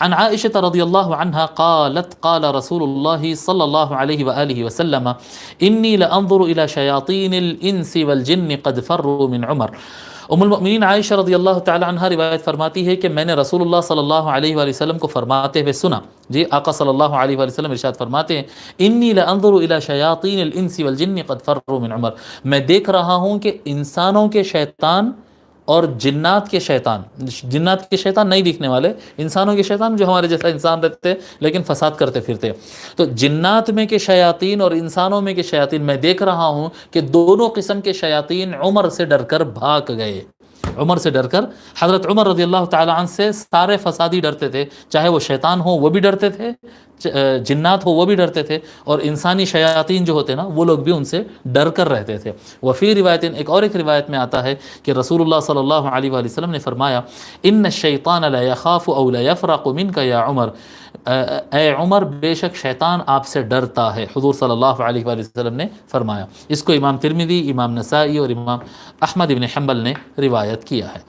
عن عائشة رضی اللہ عنہا قالت قال رسول اللہ صلی اللہ علیہ وآلہ وسلم انی لانظر الى شیاطین الانس والجن قد فروا من عمر۔ ام المؤمنین عائشہ رضی اللہ تعالی عنہ روایت فرماتی ہے کہ میں نے رسول اللہ صلی اللہ علیہ وآلہ وسلم کو فرماتے ہوئے سنا، جی آقا صلی اللہ علیہ وآلہ وسلم ارشاد فرماتے ہیں انی لانظر الى شیاطین الانس والجن قد فروا من عمر، میں دیکھ رہا ہوں کہ انسانوں کے شیطان اور جنات کے شیطان نہیں دکھنے والے، انسانوں کے شیطان جو ہمارے جیسا انسان رہتے لیکن فساد کرتے پھرتے، تو جنات میں کے شیاطین اور انسانوں میں کے شیاطین میں دیکھ رہا ہوں کہ دونوں قسم کے شیاطین عمر سے ڈر کر بھاگ گئے۔ عمر سے ڈر کر، حضرت عمر رضی اللہ تعالی عنہ سے سارے فسادی ڈرتے تھے، چاہے وہ شیطان ہو وہ بھی ڈرتے تھے، جنات ہو وہ بھی ڈرتے تھے، اور انسانی شیاطین جو ہوتے نا وہ لوگ بھی ان سے ڈر کر رہتے تھے۔ وفی روایت، ایک روایت میں آتا ہے کہ رسول اللہ صلی اللہ علیہ وآلہ وسلم نے فرمایا ان الشیطان لا یخاف او لا یفرق منک یا عمر، اے عمر بے شک شیطان آپ سے ڈرتا ہے، حضور صلی اللہ علیہ وآلہ وسلم نے فرمایا۔ اس کو امام ترمذی، امام نسائی اور امام احمد بن حنبل نے روایت کیا ہے۔